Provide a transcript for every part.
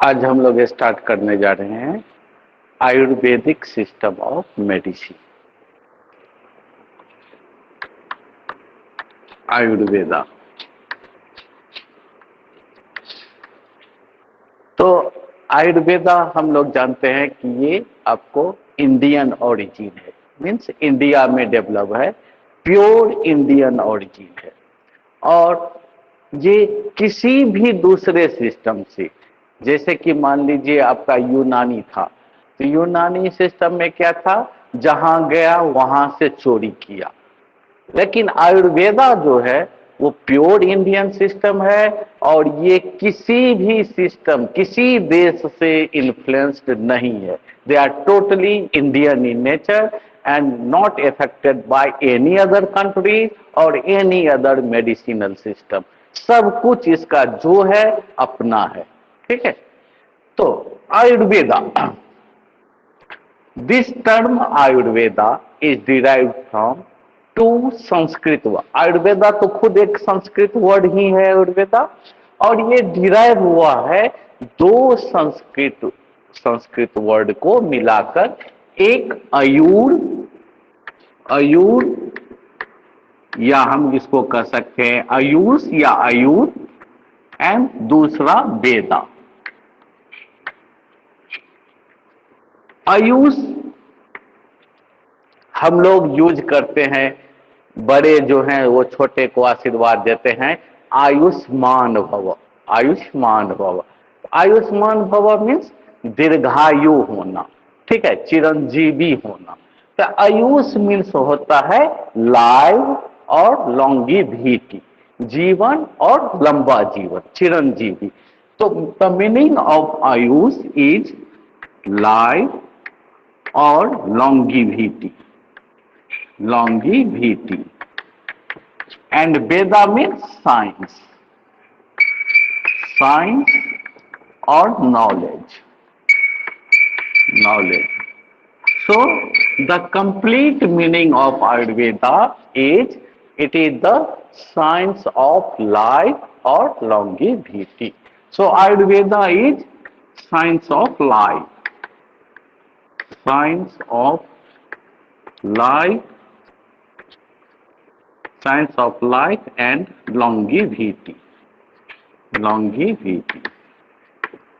आज हम लोग स्टार्ट करने जा रहे हैं Ayurvedic system of medicine. Ayurveda तो आयुर्वेदा हम लोग जानते हैं कि ये आपको इंडियन ओरिजिन है, मीन्स इंडिया में डेवलप है, प्योर इंडियन ओरिजिन है। और ये किसी भी दूसरे सिस्टम से, जैसे कि मान लीजिए आपका यूनानी था, तो यूनानी सिस्टम में क्या था, जहां गया वहां से चोरी किया। लेकिन आयुर्वेदा जो है वो प्योर इंडियन सिस्टम है, और ये किसी भी सिस्टम, किसी देश से इन्फ्लुएंस्ड नहीं है। They are totally Indian in nature and not affected by any other country और एनी अदर मेडिसिनल सिस्टम। सब कुछ इसका जो है अपना है। ठीक है। तो Ayurveda, this term Ayurveda is derived from to Sanskrit word. Ayurveda तो खुद एक संस्कृत वर्ड ही है आयुर्वेदा, और ये डिराइव हुआ है दो संस्कृत वर्ड को मिलाकर एक अयूर, अयूर या हम इसको कह सकते हैं आयुष या आयुर, एंड दूसरा वेदा। आयुष हम लोग यूज करते हैं, बड़े जो हैं वो छोटे को आशीर्वाद देते हैं, आयुष्मान भव, आयुष्मान भव। आयुष्मान भव मीन्स दीर्घायु होना, ठीक है, चिरंजीवी होना। तो आयुष मीन्स होता है लाइव और लॉन्गिविटी, जीवन और लंबा जीवन, चिरंजीवी। तो the meaning of Ayush is life और longevity, longevity, and Veda means science, science or knowledge, knowledge. So the complete meaning of Ayurveda is it is the science of life or longevity. So Ayurveda is science of life, science of life, science of life and longevity, longevity।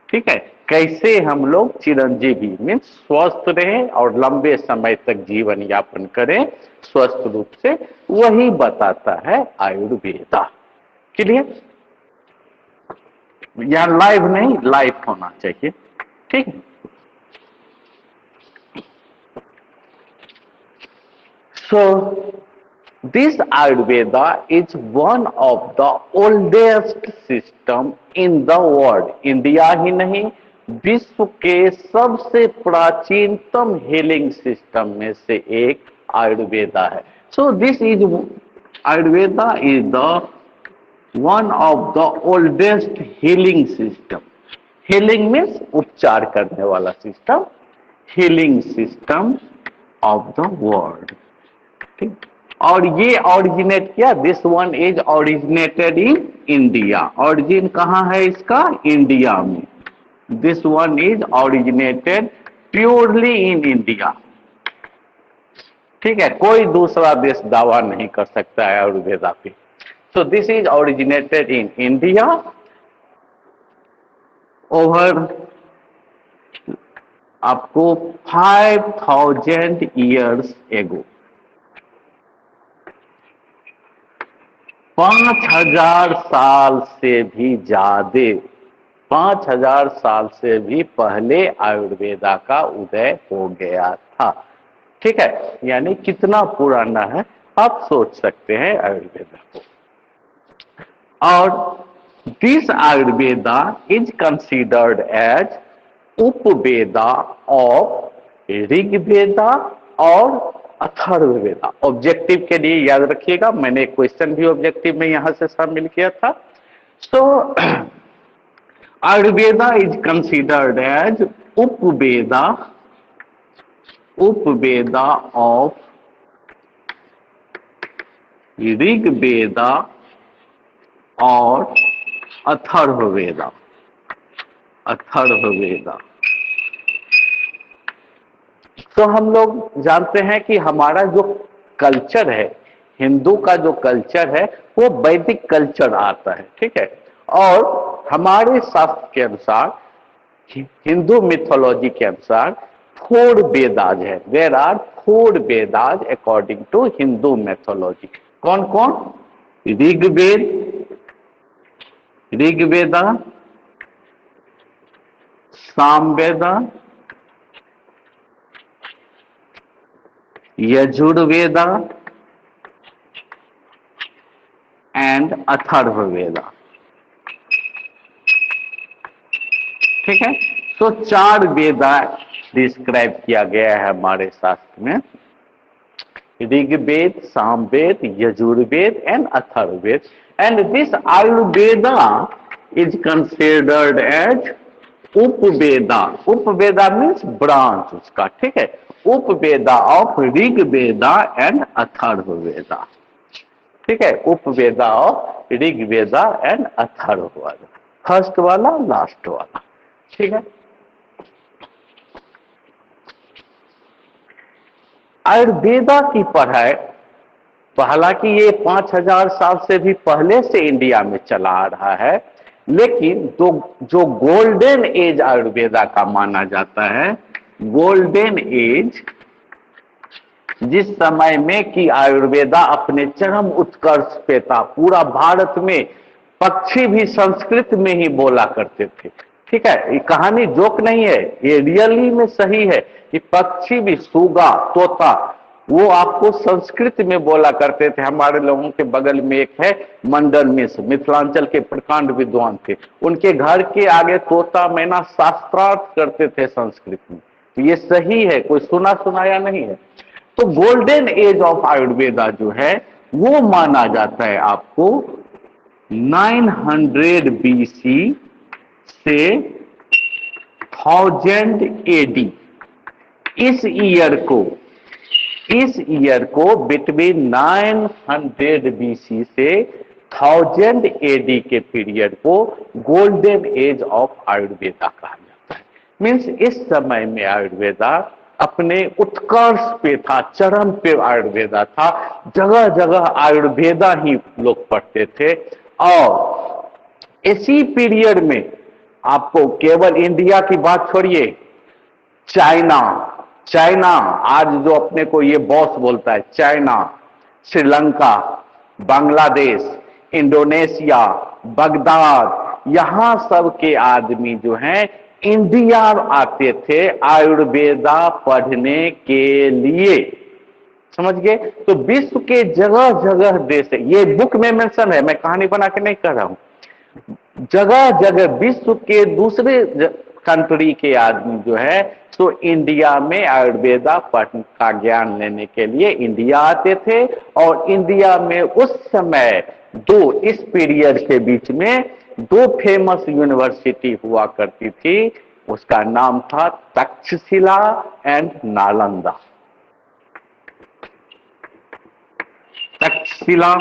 ठीक है, कैसे हम लोग Chiranjeevi means स्वस्थ रहें और लंबे समय तक जीवन यापन करें स्वस्थ रूप से, वही बताता है आयुर्वेदा। क्लियर? या लाइव नहीं, लाइफ होना चाहिए। ठीक है। So this Ayurveda is one of the oldest system in the world। India ही नहीं, विश्व के सबसे प्राचीनतम हीलिंग सिस्टम में से एक आयुर्वेदा है। So this is Ayurveda is the one of the oldest healing system। Healing means उपचार करने वाला system, healing system of the world. ठीक। और ये ऑरिजिनेट किया, this one is originated in India. Origin कहाँ है इसका? इंडिया में। This one is originated purely in India. ठीक है, कोई दूसरा देश दावा नहीं कर सकता है आयुर्वेदा पे। So this is originated in India over आपको 5000 ईयर्स एगो। 5000 साल से भी ज्यादा, 5000 साल से भी पहले आयुर्वेदा का उदय हो गया था। ठीक है, यानी कितना पुराना है आप सोच सकते हैं आयुर्वेदा को। और this Ayurveda is considered as Upaveda of Rigveda और अथर्ववेदा। ऑब्जेक्टिव के लिए याद रखिएगा, मैंने एक क्वेश्चन भी ऑब्जेक्टिव में यहां से शामिल किया था। So Ayurveda is considered as Upaveda, Upaveda of Rigveda और अथर्ववेदा। अथर्ववेदा। तो हम लोग जानते हैं कि हमारा जो कल्चर है, हिंदू का जो कल्चर है वो वैदिक कल्चर आता है, ठीक है। और हमारे शास्त्र के अनुसार, हिंदू मिथोलॉजी के अनुसार 4 वेदाज है। There are 4 Vedas according to Hindu mythology. कौन कौन? ऋग्वेद, ऋग्वेदा, सामवेदा, यजुर्वेदा एंड अथर्ववेदा, ठीक है। तो 4 वेदा डिस्क्राइब किया गया है हमारे शास्त्र में, Rigveda, Samaveda, Yajurveda and Atharvaveda. And this Ayurveda is considered as Upaveda. Upaveda means branch उसका, ठीक है। उपवेदा ऑफ ऋग्वेदा एंड अथर्ववेदा, ठीक है। Upaveda of Rigveda and Atharvaveda, first वाला लास्ट वाला, ठीक है। आयुर्वेदा की पढ़ाई, हालांकि ये 5000 साल से भी पहले से इंडिया में चला आ रहा है, लेकिन जो गोल्डन एज आयुर्वेदा का माना जाता है, गोल्डन एज जिस समय में कि आयुर्वेदा अपने चरम उत्कर्ष पे था, पूरा भारत में पक्षी भी संस्कृत में ही बोला करते थे, ठीक है। ये कहानी जोक नहीं है, ये रियली में सही है कि पक्षी भी, सूगा, तोता, वो आपको संस्कृत में बोला करते थे। हमारे लोगों के बगल में एक है मंडन मिश्र, मिथिलांचल के प्रकांड विद्वान थे, उनके घर के आगे तोता मैना शास्त्रार्थ करते थे संस्कृत में। तो ये सही है, कोई सुना सुनाया नहीं है। तो गोल्डन एज ऑफ आयुर्वेदा जो है वो माना जाता है आपको 900 BC से 1000 AD। इस ईयर को बिटवीन 900 BC से 1000 AD के पीरियड को गोल्डन एज ऑफ आयुर्वेदा कहा जाता है। मीन्स इस समय में आयुर्वेदा अपने उत्कर्ष पे था, चरम पे आयुर्वेदा था, जगह जगह आयुर्वेदा ही लोग पढ़ते थे। और इसी पीरियड में आपको केवल इंडिया की बात छोड़िए, चाइना, चाइना आज जो अपने को ये बॉस बोलता है, China, Sri Lanka, Bangladesh, Indonesia, Baghdad, यहां सब के आदमी जो हैं इंडिया आते थे आयुर्वेदा पढ़ने के लिए, समझ गए। तो विश्व के जगह जगह देश है, ये बुक में मेंशन है, मैं कहानी बना के नहीं कर रहा हूं, जगह जगह विश्व के दूसरे कंट्री के आदमी जो है तो इंडिया में आयुर्वेदा पढ़ने का ज्ञान लेने के लिए इंडिया आते थे। और इंडिया में उस समय इस पीरियड के बीच में 2 फेमस यूनिवर्सिटी हुआ करती थी, उसका नाम था Takshashila and Nalanda. Takshashila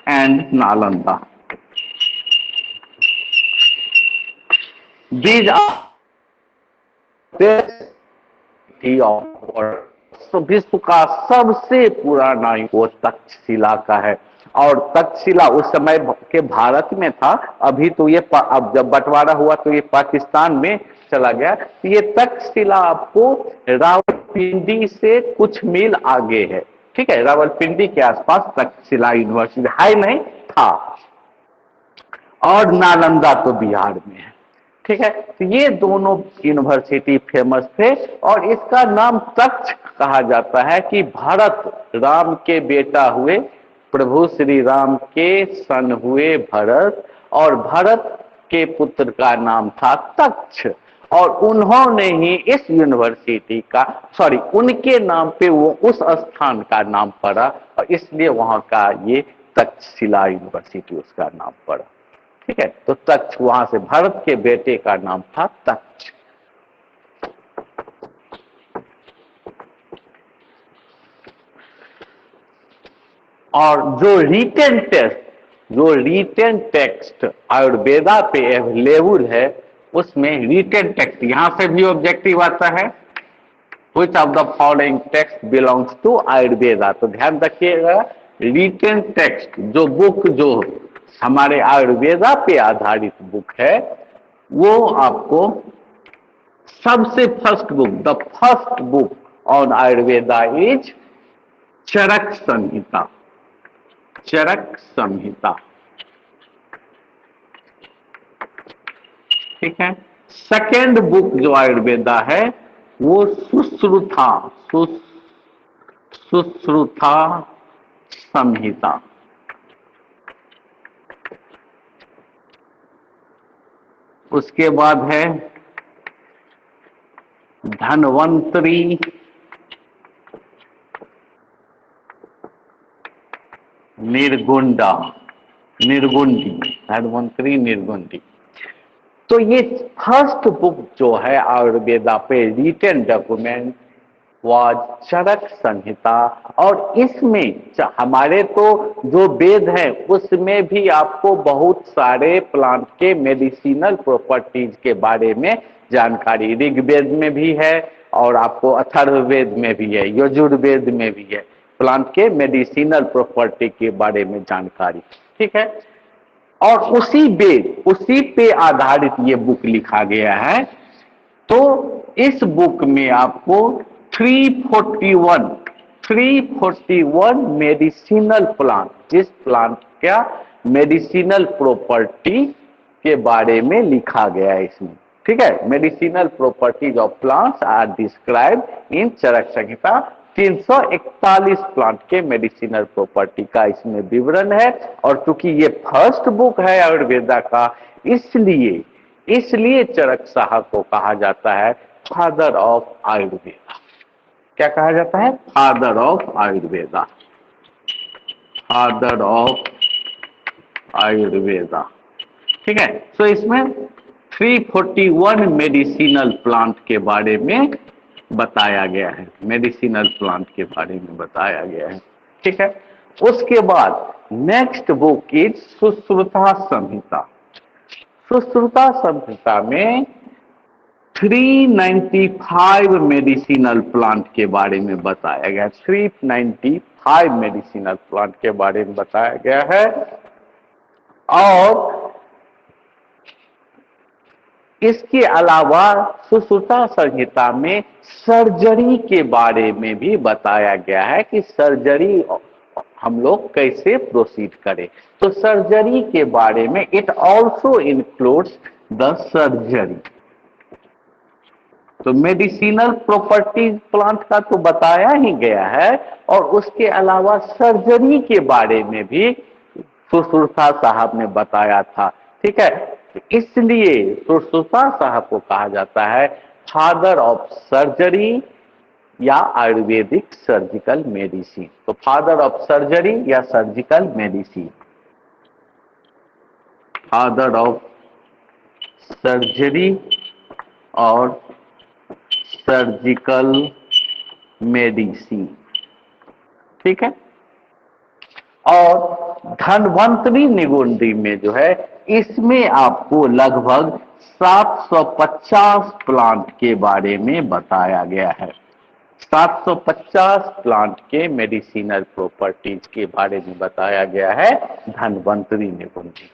and Nalanda, these are तो विश्व का सबसे पुराना वो तक्षशिला का है। और तक्षशिला उस समय के भारत में था, अभी तो ये अब जब बंटवारा हुआ तो ये पाकिस्तान में चला गया। तो ये तक्षशिला आपको रावलपिंडी से कुछ मील आगे है, ठीक है। रावलपिंडी के आसपास तक्षशिला यूनिवर्सिटी है, नहीं था। और नालंदा तो बिहार में है, ठीक है। तो ये दोनों यूनिवर्सिटी फेमस थे। और इसका नाम तक्ष कहा जाता है कि भरत, राम के बेटा हुए, प्रभु श्री राम के सन हुए भरत, और भरत के पुत्र का नाम था तक्ष। और उन्होंने ही इस यूनिवर्सिटी का, उनके नाम पे वो उस स्थान का नाम पड़ा, और इसलिए वहां का ये तक्षशिला यूनिवर्सिटी उसका नाम पड़ा, ठीक है। तो तक्ष, वहां से भरत के बेटे का नाम था तक्ष। और जो रिटेन टेक्स्ट आयुर्वेदा पे अवेलेबल है उसमें रिटेन टेक्स्ट, यहां से भी ऑब्जेक्टिव आता है, which of the following text belongs to Ayurveda. तो ध्यान रखिएगा, रिटेन टेक्स्ट जो बुक जो हमारे आयुर्वेदा पे आधारित बुक है, वो आपको सबसे first book, the first book on Ayurveda is Charaka Samhita. Charaka Samhita, ठीक है। सेकेंड बुक जो आयुर्वेदा है वो सुश्रुता, सुश्रुता संहिता। उसके बाद है धन्वंतरी निर्गुंडा, निर्गुंडी, धन्वंतरी निर्गुंडी। तो ये फर्स्ट बुक जो है आयुर्वेदा पे रिटन डॉक्यूमेंट वाज चरक संहिता। और इसमें हमारे तो जो वेद है उसमें भी आपको बहुत सारे प्लांट के मेडिसिनल प्रॉपर्टीज के बारे में जानकारी, ऋग्वेद में भी है और आपको अथर्ववेद में भी है, यजुर्वेद में भी है, प्लांट के मेडिसिनल प्रॉपर्टी के बारे में जानकारी, ठीक है। और उसी पे आधारित ये बुक लिखा गया है। तो इस बुक में आपको 341 मेडिसिनल प्लांट, जिस प्लांट का मेडिसिनल प्रॉपर्टी के बारे में लिखा गया है इसमें, ठीक है। Medicinal properties of plants are described in Charak Samhita. 341 plant के मेडिसिनल प्रॉपर्टी का इसमें विवरण है। और चूंकि ये फर्स्ट बुक है आयुर्वेदा का, इसलिए चरक साहब को कहा जाता है फादर ऑफ आयुर्वेदा। क्या कहा जाता है? Father of Ayurveda, father of Ayurveda, ठीक है। तो इसमें 341 मेडिसिनल प्लांट के बारे में बताया गया है, मेडिसिनल प्लांट के बारे में बताया गया है, ठीक है। उसके बाद नेक्स्ट बुक इज सुश्रुता संहिता। सुश्रुता संहिता में 395 मेडिसिनल प्लांट के बारे में बताया गया है, 395 मेडिसिनल प्लांट के बारे में बताया गया है। और इसके अलावा सुश्रुता संहिता में सर्जरी के बारे में भी बताया गया है कि सर्जरी हम लोग कैसे प्रोसीड करें। तो सर्जरी के बारे में it also includes the surgery. तो मेडिसिनल प्रॉपर्टीज प्लांट का तो बताया ही गया है, और उसके अलावा सर्जरी के बारे में भी सुश्रुता साहब ने बताया था, ठीक है। इसलिए सुश्रुता साहब को कहा जाता है फादर ऑफ सर्जरी या आयुर्वेदिक सर्जिकल मेडिसिन। तो फादर ऑफ सर्जरी या surgical medicine, father of surgery और सर्जिकल मेडिसिन, ठीक है। और धन्वंतरी निगुंडी में जो है, इसमें आपको लगभग 750 प्लांट के बारे में बताया गया है। 750 प्लांट के मेडिसिनल प्रॉपर्टीज के बारे में बताया गया है धन्वंतरी निगुंडी।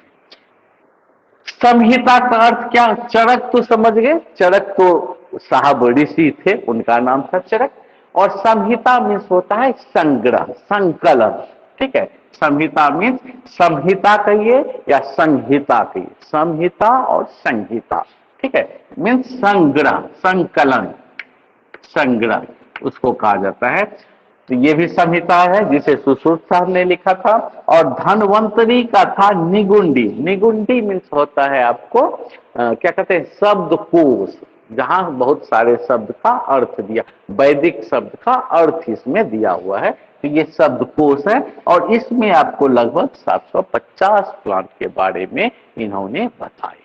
संहिता का अर्थ क्या? चरक तो समझ गए, चरक तो साहब ऋषि थे, उनका नाम था चरक। और संहिता मीन्स होता है संग्रह, संकलन, ठीक है। संहिता मीन्स संहिता कहिए या संहिता कहिए, संहिता और संहिता, ठीक है, मीन्स संग्रह, संकलन, संग्रह उसको कहा जाता है। तो ये भी संहिता है जिसे सुश्रुता साहब ने लिखा था। और धन्वंतरी का था निगुंडी। निगुंडी मीन्स होता है आपको क्या कहते हैं, शब्दकोश, जहां बहुत सारे शब्द का अर्थ दिया, वैदिक शब्द का अर्थ इसमें दिया हुआ है। तो ये शब्दकोश है, और इसमें आपको लगभग 750 प्लांट के बारे में इन्होंने बताए।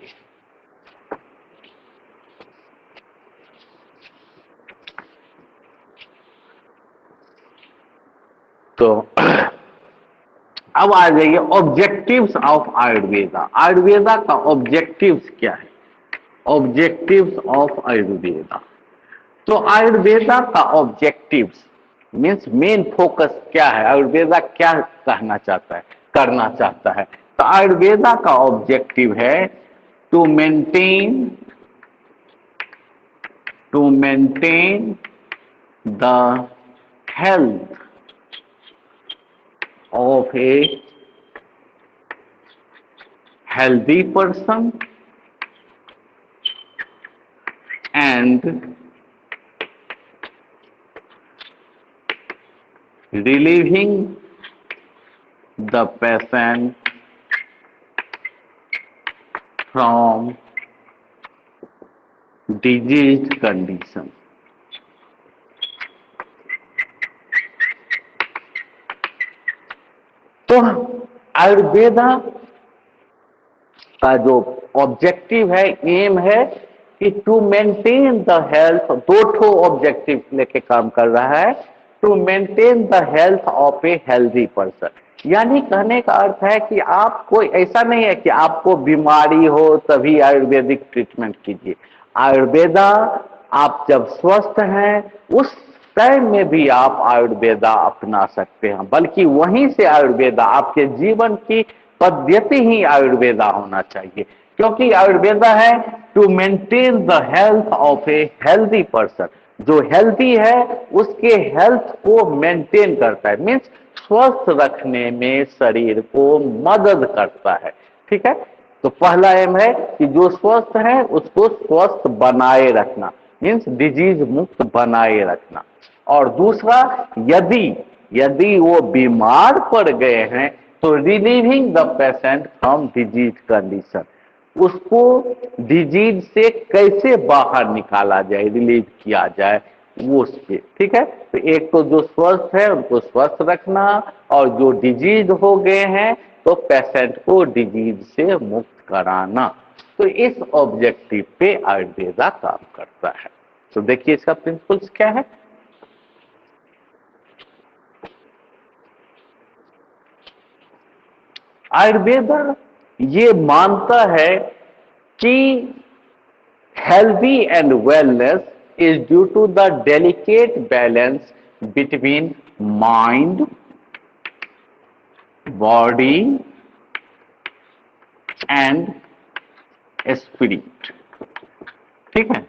तो अब आ जाइए ऑब्जेक्टिव्स ऑफ आयुर्वेदा। आयुर्वेदा का ऑब्जेक्टिव्स क्या है? Objectives of Ayurveda. तो आयुर्वेदा का ऑब्जेक्टिव्स मीन्स मेन फोकस क्या है, आयुर्वेदा क्या कहना चाहता है, करना चाहता है। तो आयुर्वेदा का ऑब्जेक्टिव है to maintain the health of a healthy person and relieving the patient from diseased condition। तो आयुर्वेदा का जो ऑब्जेक्टिव है, एम है कि टू मेंटेन द हेल्थ, दो ठो ऑब्जेक्टिव लेके काम कर रहा है। To maintain the health of a healthy person, यानी कहने का अर्थ है कि आप कोई ऐसा नहीं है कि आपको बीमारी हो तभी आयुर्वेदिक ट्रीटमेंट कीजिए। आयुर्वेदा आप जब स्वस्थ हैं उस टाइम में भी आप आयुर्वेदा अपना सकते हैं, बल्कि वहीं से आयुर्वेदा आपके जीवन की पद्धति ही आयुर्वेदा होना चाहिए, क्योंकि आयुर्वेदा है to maintain the health of a healthy person. जो हेल्दी है उसके हेल्थ को मेंटेन करता है, मीन्स स्वस्थ रखने में शरीर को मदद करता है। ठीक है, तो पहला एम है कि जो स्वस्थ है उसको स्वस्थ बनाए रखना, मीन्स डिजीज मुक्त बनाए रखना। और दूसरा, यदि यदि वो बीमार पड़ गए हैं तो relieving the patient from disease condition, उसको डिजीज से कैसे बाहर निकाला जाए, रिलीव किया जाए वो उसके। ठीक है, तो एक तो जो स्वस्थ है उनको स्वस्थ रखना, और जो डिजीज हो गए हैं तो पेशेंट को डिजीज से मुक्त कराना। तो इस ऑब्जेक्टिव पे आयुर्वेदा काम करता है। तो देखिए इसका प्रिंसिपल्स क्या है। आयुर्वेदा ये मानता है कि healthy and wellness is due to the delicate balance between mind, body and spirit। ठीक है,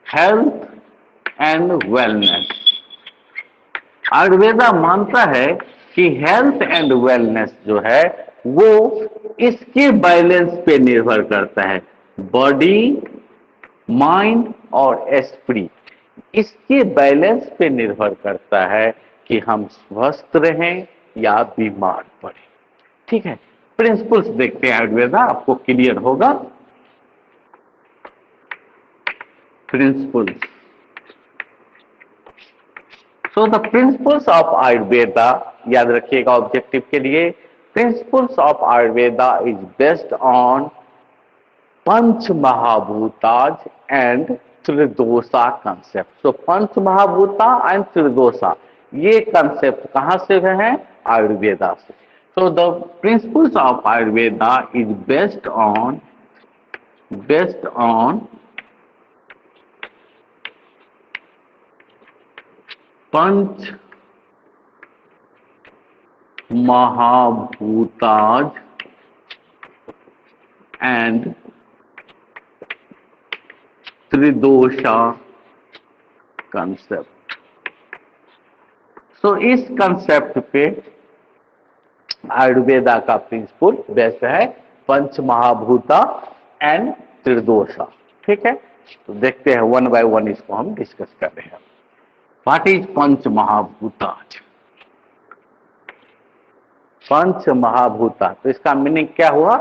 हेल्थ एंड वेलनेस। आयुर्वेदा मानता है कि हेल्थ एंड वेलनेस जो है वो इसके बैलेंस पे निर्भर करता है, बॉडी, माइंड और स्पिरिट, इसके बैलेंस पे निर्भर करता है कि हम स्वस्थ रहें या बीमार पड़े। ठीक है, प्रिंसिपल्स देखते हैं आयुर्वेदा, आपको क्लियर होगा। Principles, so the principles of Ayurveda, याद रखिएगा ऑब्जेक्टिव के लिए, principles of Ayurveda is based on Panch Mahabhutas and Tridosha concept. तो पंच महाभूता एंड त्रिदोषा ये कंसेप्ट कहां से है, आयुर्वेदा से। तो the principles of Ayurveda is based on Panch Mahabhutas and Tridosha concept. So इस कंसेप्ट पे आयुर्वेदा का प्रिंसिपल बेस्ट है पंच महाभूता एंड त्रिदोषा। ठीक है, तो देखते हैं वन बाय वन इसको हम डिस्कस कर रहे हैं। व्हाट इज पंच महाभूता? पंच महाभूता, तो इसका मीनिंग क्या हुआ?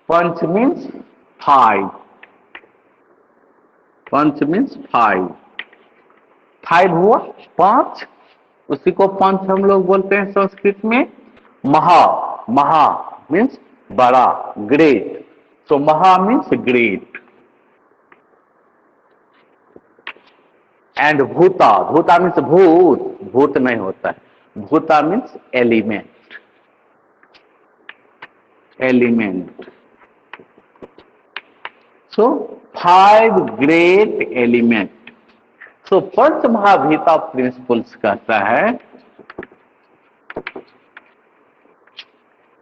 पंच मीन्स फाइव, पंच मीन्स फाइव, फाइव हुआ पांच, उसी को पंच हम लोग बोलते हैं संस्कृत में। महा, महा मीन्स बड़ा, ग्रेट, तो महा मीन्स ग्रेट। एंड भूता, भूता मीन्स भूत, भूत नहीं होता है, bhuta means element, element. So, five great element. So, Panchamahabhuta principles कहता है,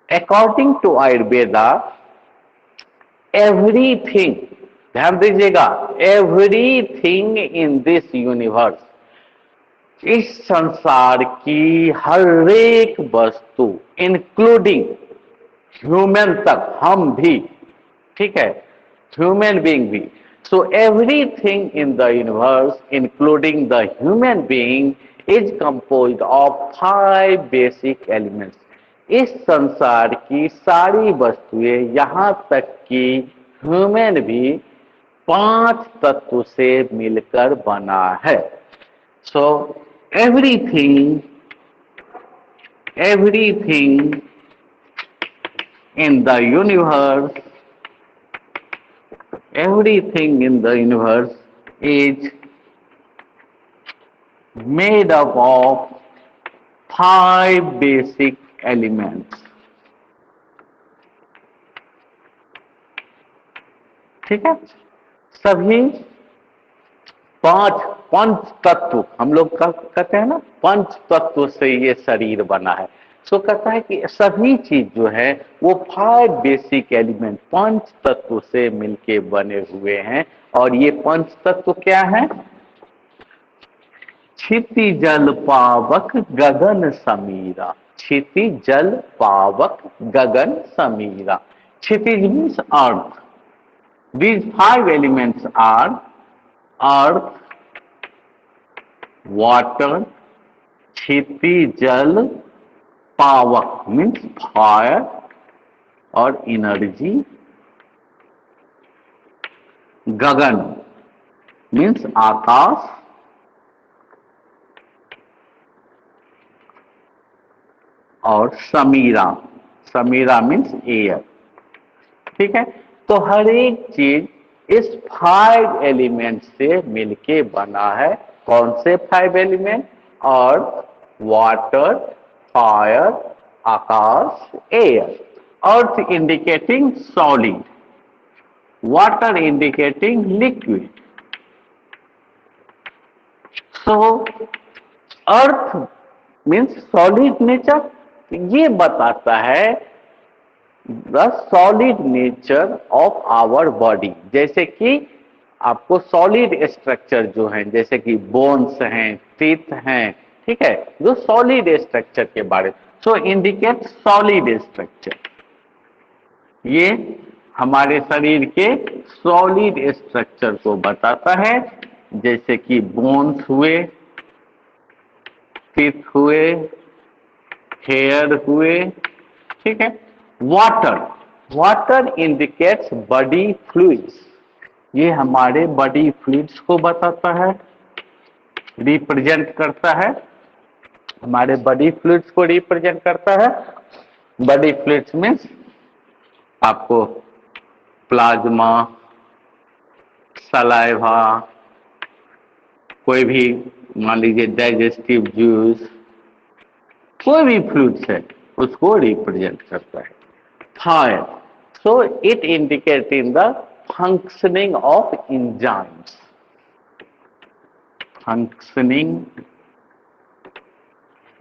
अकॉर्डिंग टू आयुर्वेदा एवरीथिंग, ध्यान दीजिएगा, एवरीथिंग इन दिस यूनिवर्स, इस संसार की हर एक वस्तु, इंक्लूडिंग ह्यूमन तक, हम भी, ठीक है, ह्यूमन बीइंग भी, so everything in the universe including the human being is composed of five basic elements. इस संसार की सारी वस्तुएं, यहां तक कि ह्यूमन भी, पांच तत्व से मिलकर बना है। सो everything in the universe, everything in the universe is made up of five basic elements. ठीक है, सभी पांच पंच तत्व, हम लोग कहते हैं ना, पंच तत्व से ये शरीर बना है। सो कहता है कि सभी चीज जो है वो फाइव बेसिक एलिमेंट, पंच तत्व से मिलके बने हुए हैं। और ये पंच तत्व क्या है? क्षिति जल पावक गगन समीरा, क्षिति जल पावक गगन समीरा। Kshitij means earth. These five elements are earth, water, kshiti जल, पावक मीन्स फायर और एनर्जी, गगन मीन्स आकाश, और समीरा, समीरा मीन्स एयर। ठीक है, तो हर एक चीज इस फाइव एलिमेंट से मिलके बना है। कौन से five element? Earth, water, fire, akash, air. Earth indicating solid, water indicating liquid. So earth means solid nature, ये बताता है the solid nature of our body. जैसे कि आपको सॉलिड स्ट्रक्चर जो है, जैसे कि बोन्स हैं, टीथ हैं, ठीक है, जो सॉलिड स्ट्रक्चर के बारे में, सो इंडिकेट सॉलिड स्ट्रक्चर। ये हमारे शरीर के सॉलिड स्ट्रक्चर को बताता है, जैसे कि बोन्स हुए, टीथ हुए, हेयर हुए। ठीक है, water, water indicates body fluids, ये हमारे बॉडी फ्लूइड्स को बताता है, रिप्रेजेंट करता है, हमारे बॉडी फ्लूइड्स को रिप्रेजेंट करता है। बॉडी फ्लूइड्स मीन्स आपको प्लाज्मा, सलाइवा, कोई भी मान लीजिए डाइजेस्टिव जूस, कोई भी फ्लूइड्स है उसको रिप्रेजेंट करता है। Fire, so it indicate in the functioning of enzymes, functioning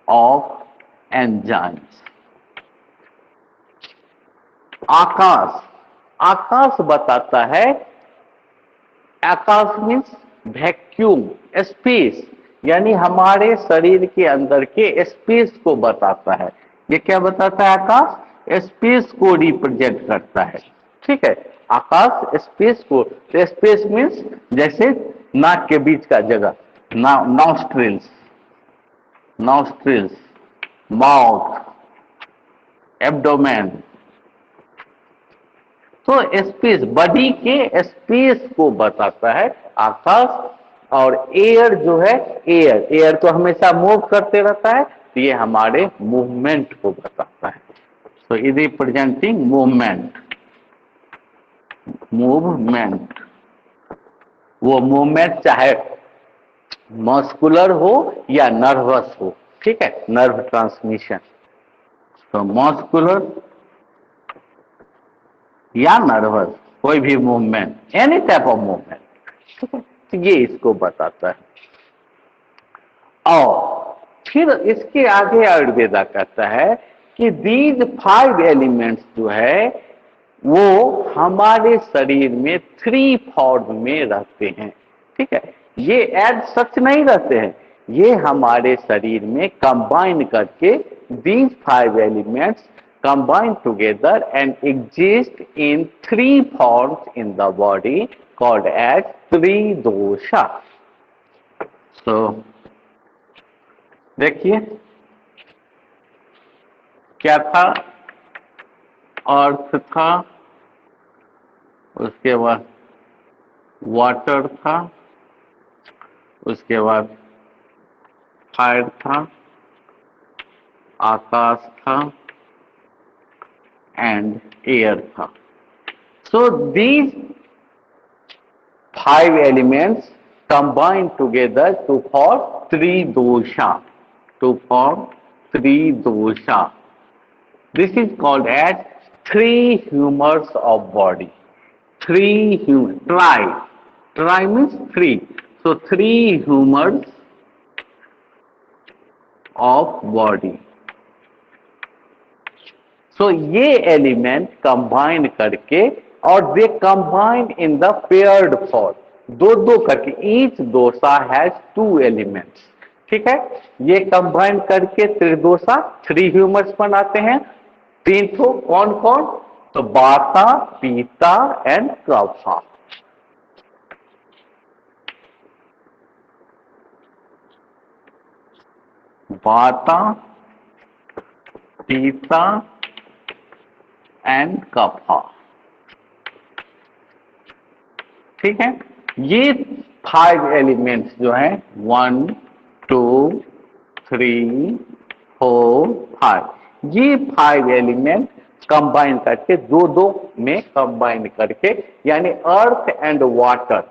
of enzymes. Akash, आकाश बताता है, आकाश मीन्स वैक्यूम, स्पेस, यानी हमारे शरीर के अंदर के स्पेस को बताता है। ये क्या बताता है? आकाश स्पेस को रिप्रेजेंट करता है। ठीक है, आकाश स्पेस को, स्पेस मीन्स जैसे नाक के बीच का जगह, नॉस्ट्रिल्स, नॉस्ट्रिल्स, माउथ, एब्डोमेन। तो स्पेस, बॉडी के स्पेस को बताता है आकाश। और एयर जो है, एयर, एयर तो हमेशा मूव करते रहता है, तो ये हमारे मूवमेंट को बताता है। So it representing movement, movement, वो मूवमेंट चाहे मस्कुलर हो या नर्वस हो। ठीक है, नर्व ट्रांसमिशन, तो मस्कुलर या नर्वस, कोई भी movement, any type of movement, ठीक है, तो ये इसको बताता है। और फिर इसके आगे आयुर्वेदा कहता है कि दीज 5 एलिमेंट्स जो है वो हमारे शरीर में 3 फॉर्म में रहते हैं, ठीक है। ये एज सच नहीं रहते हैं, ये हमारे शरीर में कंबाइन करके these 5 elements combine together and exist in 3 forms in the body called as त्रिदोषा। तो देखिए क्या था, अर्थ था, उसके बाद वाटर था, उसके बाद फायर था, आकाश था एंड एयर था। So these 5 elements combine together to form tridosha, to form tridosha. This is called as 3 humors of body. 3 tri means 3, so 3 humors of body. So ये एलिमेंट कंबाइन करके, और they combine in the paired form, दो दो करके, each दोषा has 2 elements, ठीक है। ये कंबाइन करके त्रिदोषा 3 ह्यूमर्स बनाते हैं। 3 तो कौन कौन, तो वाता, पीता एंड कफा। वाता, पीता एंड कफा, ठीक है। ये 5 एलिमेंट्स जो हैं 1 2 3 4 5, ये 5 एलिमेंट कंबाइन करके दो दो में कंबाइन करके, यानी अर्थ एंड वाटर।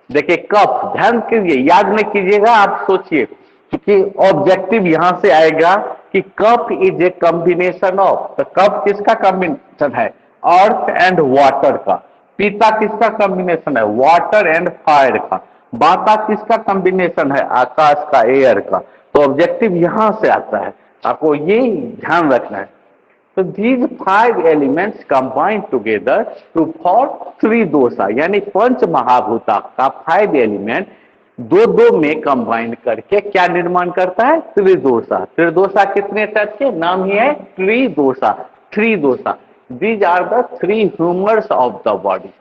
देखिए कफ, ध्यान कीजिए, याद नहीं कीजिएगा, आप सोचिए, क्योंकि ऑब्जेक्टिव यहां से आएगा कि cup is a combination of, तो कप किसका कॉम्बिनेशन है, अर्थ एंड वाटर का। पीता किसका कॉम्बिनेशन है, वाटर एंड फायर का। वाता किसका कॉम्बिनेशन है, आकाश का, एयर का। तो ऑब्जेक्टिव यहां से आता है, आपको ये ध्यान रखना है। तो these 5 elements combine together to form Tridosha, यानी पंच महाभूता का 5 एलिमेंट दो दो में कंबाइन करके क्या निर्माण करता है, त्रिदोषा। त्रिदोषा कितने टाइप के, नाम ही है Tridosha, Tridosha. These are the 3 humours of the body.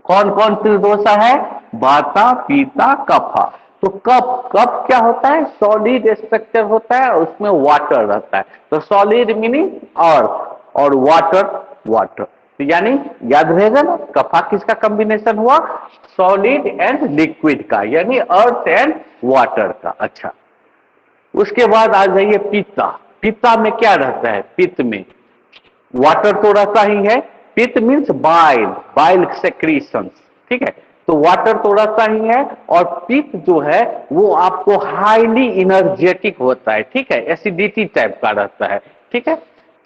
कौन कौन त्रिदोषा है, वाता, पीता, कफा। तो कफ, कफ क्या होता है, सॉलिड स्ट्रक्चर होता है, उसमें वाटर रहता है। तो सॉलिड मीनिंग अर्थ, और वाटर वाटर, तो यानी याद रहेगा ना, कफा किसका कॉम्बिनेशन हुआ, सॉलिड एंड लिक्विड का, यानी अर्थ एंड वाटर का। अच्छा, उसके बाद आ जाइए पित्ता। पित्ता में क्या रहता है, पित्त में वाटर तो रहता ही है, पित्त मीन्स बाइल, बाइल सेक्रीशंस, ठीक है। तो वाटर तो रहता ही है, और पित्त जो है वो आपको हाईली इनर्जेटिक होता है, ठीक है, एसिडिटी टाइप का रहता है, ठीक है।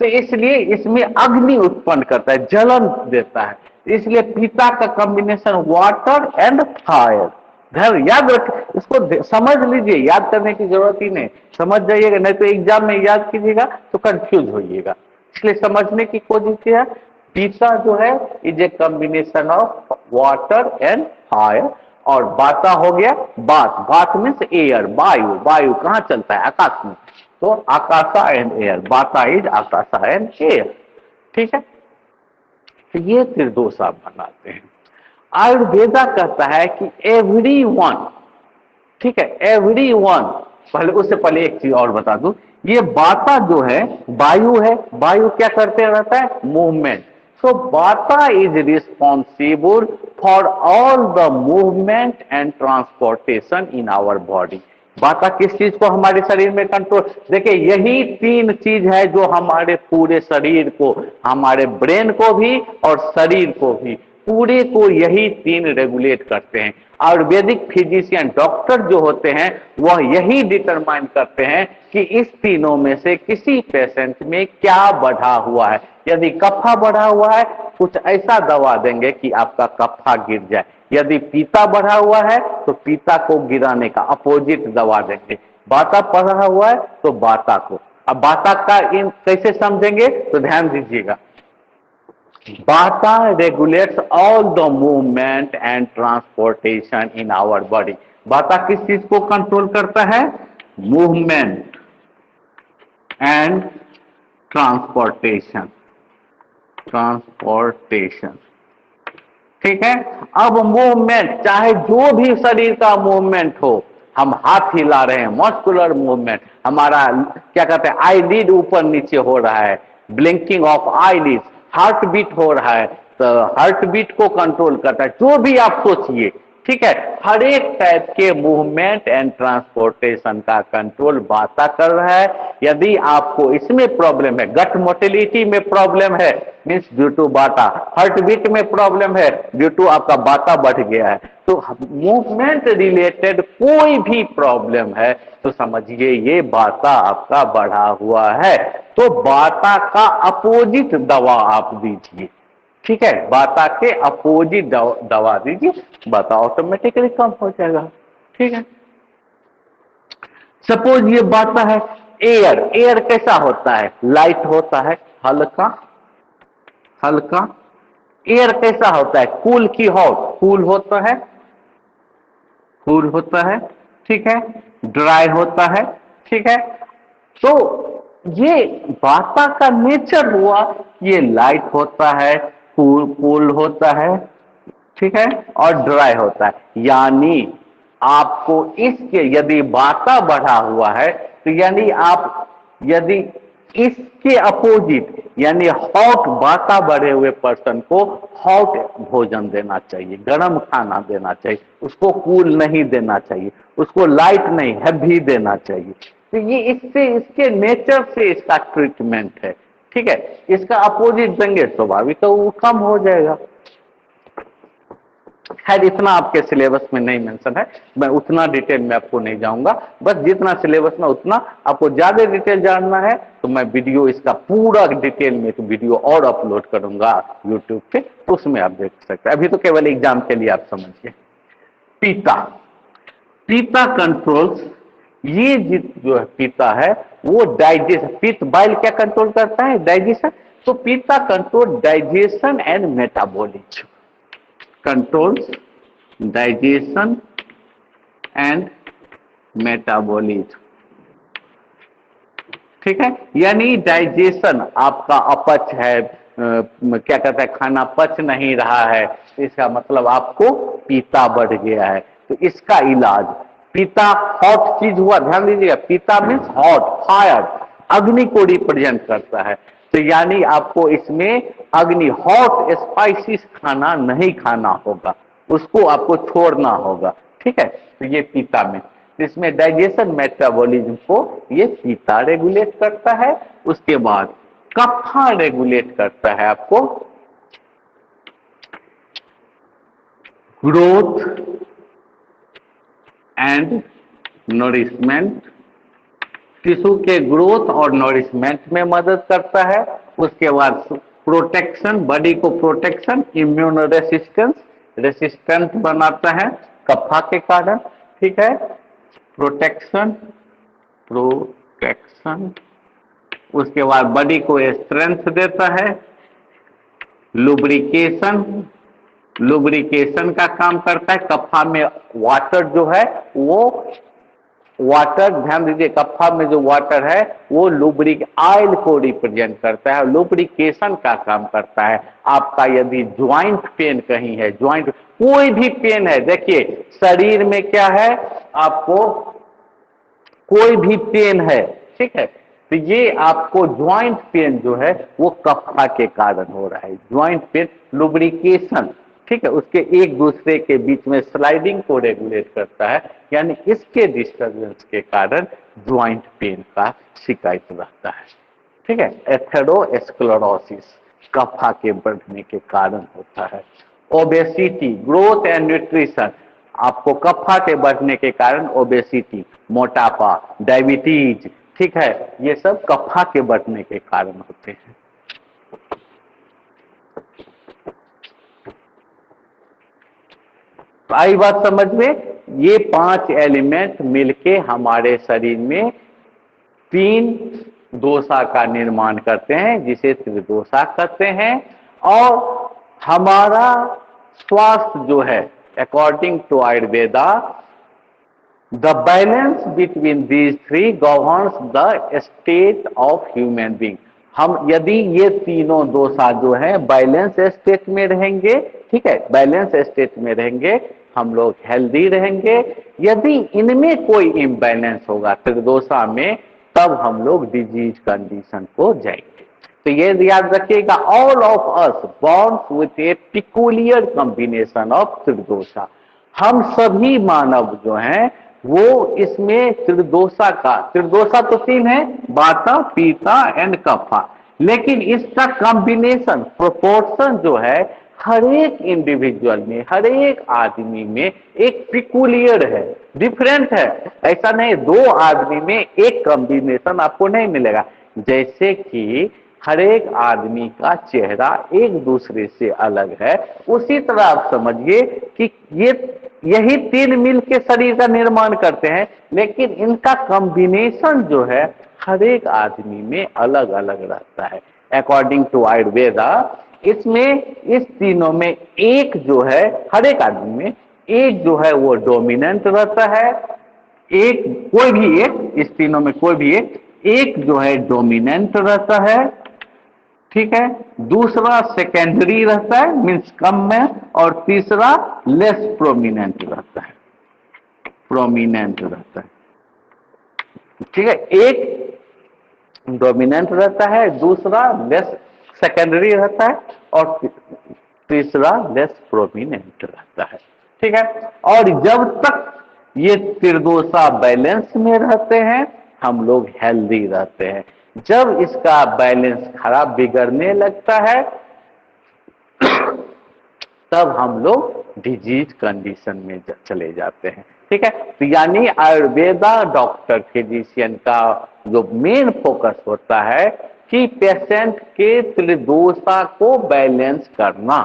तो इसलिए इसमें अग्नि उत्पन्न करता है, जलन देता है, इसलिए पिता का कॉम्बिनेशन वाटर एंड फायर। ध्यान याद रख, इसको समझ लीजिए, याद करने की जरूरत ही नहीं, समझ जाइएगा, नहीं तो एग्जाम में याद कीजिएगा तो कंफ्यूज होइएगा, इसलिए समझने की कोशिश किया। पिता जो है is a combination of water and fire, और वाता हो गया बात, बात मीन्स एयर, वायु, वायु कहाँ चलता है, आकाश में, तो आकाशा एंड एयर, वाता इज आकाशा एंड एयर, ठीक है। तो ये त्रिदोषा बनाते हैं। आयुर्वेदा कहता है कि एवरी वन, ठीक है, एवरी वन, पहले उससे पहले एक चीज और बता दूं, ये वाता जो है वायु है, वायु क्या करते रहता है, movement. So vata is responsible for all the movement and transportation in our body. Vata किस चीज को हमारे शरीर में कंट्रोल, देखिए यही 3 चीज है जो हमारे पूरे शरीर को, हमारे ब्रेन को भी और शरीर को भी, पूरे को यही 3 रेगुलेट करते हैं। आयुर्वेदिक फिजिशियन, डॉक्टर जो होते हैं वह यही डिटरमाइन करते हैं कि इस तीनों में से किसी पेशेंट में क्या बढ़ा हुआ है। यदि कफा बढ़ा हुआ है कुछ ऐसा दवा देंगे कि आपका कफा गिर जाए। यदि पीता बढ़ा हुआ है तो पीता को गिराने का अपोजिट दवा देंगे, वाता बढ़ा हुआ है तो वाता को। अब वाता का इन कैसे समझेंगे तो ध्यान दीजिएगा। Vata regulates all the movement and transportation in our body. Vata किस चीज को कंट्रोल करता है? मूवमेंट एंड ट्रांसपोर्टेशन, ट्रांसपोर्टेशन, ठीक है। अब मूवमेंट, चाहे जो भी शरीर का मूवमेंट हो, हम हाथ हिला रहे हैं, मस्कुलर मूवमेंट, हमारा क्या कहते हैं आईलिड ऊपर नीचे हो रहा है, blinking of eyelid, heart beat हो रहा है, तो हार्ट बीट को कंट्रोल करता है। जो भी आप सोचिए, ठीक है, हर एक टाइप के मूवमेंट एंड ट्रांसपोर्टेशन का कंट्रोल वाता कर रहा है। यदि आपको इसमें प्रॉब्लम है, गट मोटिलिटी में प्रॉब्लम है, मीन्स ड्यू टू वाता, हार्ट बीट में प्रॉब्लम है ड्यू टू आपका वाता बढ़ गया है, तो मूवमेंट रिलेटेड कोई भी प्रॉब्लम है तो समझिए ये वाता आपका बढ़ा हुआ है। तो वाता का अपोजिट दवा आप दीजिए, ठीक है, वाता के अपोजिट दवा दीजिए, वाता ऑटोमेटिकली कम हो जाएगा, ठीक है। सपोज ये वाता है, एयर, एयर कैसा होता है? लाइट होता है, हल्का हल्का। एयर कैसा होता है? कूल की हॉट? कूल होता है, कूल होता है, ठीक है, ड्राई होता है, ठीक है। तो ये वाता का नेचर हुआ, ये लाइट होता है, कूल कूल होता है, ठीक है, और ड्राई होता है। यानी आपको इसके यदि वाता बढ़ा हुआ है तो यानी आप यदि इसके अपोजिट यानी हॉट वाता बढ़े हुए पर्सन को हॉट भोजन देना चाहिए, गर्म खाना देना चाहिए, उसको कूल नहीं देना चाहिए, उसको लाइट नहीं हैवी देना चाहिए। तो ये इससे इसके नेचर से इसका ट्रीटमेंट है, ठीक है। इसका अपोजिट देंगे स्वाभाविक तो वो कम हो जाएगा। खैर इतना आपके सिलेबस में नहीं मेंशन है, मैं उतना डिटेल में आपको नहीं जाऊंगा, बस जितना सिलेबस में उतना। आपको ज्यादा डिटेल जानना है तो मैं वीडियो इसका पूरा डिटेल में तो वीडियो और अपलोड करूंगा यूट्यूब पे, तो उसमें आप देख सकते हैं। अभी तो केवल एग्जाम के लिए आप समझिए। पीता, पीता कंट्रोल्स, ये जो है पीता है वो डाइजेशन, पित्त बाइल क्या कंट्रोल करता है? डाइजेशन। तो पीता control digestion and metabolism, controls digestion and metabolism, ठीक है। यानी डाइजेशन आपका अपच है, क्या कहते हैं खाना पच नहीं रहा है, इसका मतलब आपको पीता बढ़ गया है। तो इसका इलाज, पीता हॉट चीज हुआ, ध्यान दीजिएगा, पीता मीन्स हॉट, फायर, अग्नि को रिप्रेजेंट करता है। तो यानी आपको इसमें अग्नि हॉट स्पाइसिस खाना नहीं खाना होगा, उसको आपको छोड़ना होगा, ठीक है। तो ये पीता में, इसमें डाइजेशन मेटाबॉलिज्म को ये पीता रेगुलेट करता है। उसके बाद कफा रेगुलेट करता है आपको ग्रोथ एंड नरिशमेंट, टिश्यू के ग्रोथ और नरिशमेंट में मदद करता है। उसके बाद प्रोटेक्शन, बॉडी को प्रोटेक्शन, इम्यून रेसिस्टेंस, रेसिस्टेंट बनाता है कफा के कारण, ठीक है। प्रोटेक्शन, प्रोटेक्शन, उसके बाद बॉडी को स्ट्रेंथ देता है। लुब्रिकेशन, लुब्रिकेशन का काम करता है, कफा में वाटर जो है वो वाटर, ध्यान दीजिए, कफा में जो वाटर है वो लुब्रिक ऑयल को रिप्रेजेंट करता है, लुब्रिकेशन का काम करता है। आपका यदि ज्वाइंट पेन कहीं है, ज्वाइंट कोई भी पेन है, देखिए शरीर में क्या है, आपको कोई भी पेन है, ठीक है, तो ये आपको ज्वाइंट पेन जो है वो कफा के कारण हो रहा है। ज्वाइंट पेन लुब्रिकेशन, ठीक है, उसके एक दूसरे के बीच में स्लाइडिंग को रेगुलेट करता है, यानी इसके डिस्टर्बेंस के कारण ज्वाइंट पेन का शिकायत रहता है, ठीक है। एथेरोस्क्लेरोसिस कफा के बढ़ने के कारण होता है। ओबेसिटी, ग्रोथ एंड न्यूट्रिशन, आपको कफा के बढ़ने के कारण ओबेसिटी, मोटापा, डायबिटीज, ठीक है, ये सब कफा के बढ़ने के कारण होते हैं। आई बात समझ में? ये 5 एलिमेंट मिलके हमारे शरीर में 3 दोषा का निर्माण करते हैं, जिसे त्रिदोषा कहते हैं। और हमारा स्वास्थ्य जो है, according to Ayurveda, the balance between these three governs the state of human being. हम यदि ये तीनों दोषा जो है बैलेंस स्टेट में रहेंगे, ठीक है, बैलेंस स्टेट में रहेंगे, हम लोग हेल्दी रहेंगे। यदि इनमें कोई इम्बैलेंस होगा त्रिदोषा में, तब हम लोग डिजीज कंडीशन को जाएंगे। तो ये याद रखिएगा, all of us born with a peculiar combination of Tridosha. हम सभी मानव जो हैं वो इसमें त्रिदोषा तो 3 है, वाता पीता एंड कफा, लेकिन इसका कॉम्बिनेशन प्रोपोर्शन जो है हर एक इंडिविजुअल में, हर एक आदमी में एक पिकुलियर है, डिफरेंट है। ऐसा नहीं 2 आदमी में एक कॉम्बिनेशन आपको नहीं मिलेगा। जैसे कि हर एक आदमी का चेहरा एक दूसरे से अलग है, उसी तरह आप समझिए कि यही 3 मिल के शरीर का निर्माण करते हैं, लेकिन इनका कॉम्बिनेशन जो है हर एक आदमी में अलग अलग रहता है। अकॉर्डिंग टू आयुर्वेदा, इसमें इस तीनों में एक जो है, हर एक आदमी में एक जो है वो डोमिनेंट रहता है, एक कोई भी एक, इस तीनों में कोई भी एक जो है डोमिनेंट रहता है, ठीक है, दूसरा सेकेंडरी रहता है मीन्स कम में, और तीसरा लेस प्रोमिनेंट रहता है, प्रोमिनेंट रहता है, ठीक है। एक डोमिनेंट रहता है, दूसरा लेस सेकेंडरी रहता है, और तीसरा लेस प्रोमिनेंट रहता है, ठीक है। और जब तक ये त्रिदोषा बैलेंस में रहते हैं, हम लोग हेल्दी रहते हैं। जब इसका बैलेंस खराब बिगड़ने लगता है, तब हम लोग डिजीज कंडीशन में चले जाते हैं, ठीक है। तो यानी आयुर्वेदा डॉक्टर फिजिशियन का जो मेन फोकस होता है कि पेशेंट के त्रिदोषा को बैलेंस करना,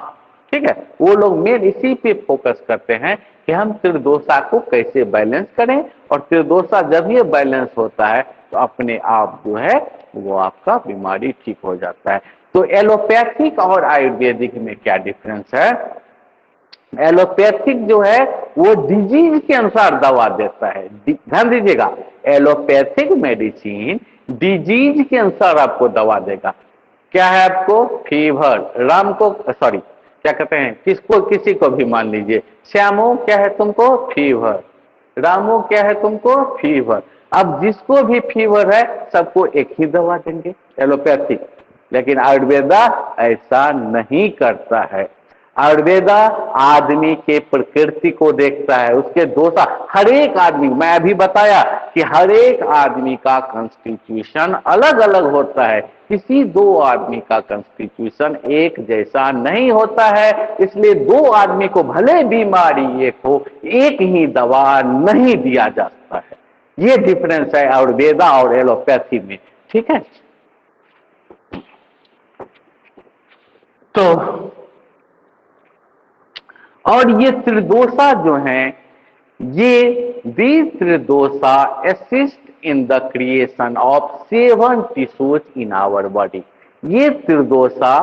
ठीक है। वो लोग मेन इसी पे फोकस करते हैं कि हम त्रिदोषा को कैसे बैलेंस करें, और त्रिदोषा जब ये बैलेंस होता है तो अपने आप जो है वो आपका बीमारी ठीक हो जाता है। तो एलोपैथिक और आयुर्वेदिक में क्या डिफरेंस है? एलोपैथिक जो है वो डिजीज के अनुसार दवा देता है, ध्यान दीजिएगा, एलोपैथिक मेडिसिन डिजीज के अनुसार आपको दवा देगा। क्या है आपको? फीवर, राम को सॉरी क्या कहते हैं, किसको किसी को भी मान लीजिए, श्यामो क्या है तुमको? फीवर। रामो क्या है तुमको? फीवर। अब जिसको भी फीवर है सबको एक ही दवा देंगे एलोपैथिक, लेकिन आयुर्वेदा ऐसा नहीं करता है। आयुर्वेदा आदमी के प्रकृति को देखता है, उसके दोषा, हर एक आदमी, मैं अभी बताया कि हर एक आदमी का कॉन्स्टिट्यूशन अलग अलग होता है, किसी 2 आदमी का कॉन्स्टिट्यूशन एक जैसा नहीं होता है, इसलिए 2 आदमी को भले बीमारी एक हो, एक ही दवा नहीं दिया जा सकता है। ये डिफरेंस है आयुर्वेदा और एलोपैथी में, ठीक है। तो और ये त्रिदोषा जो हैं, ये these Tridosha assist in the creation of 7 tissues in our body. ये त्रिदोषा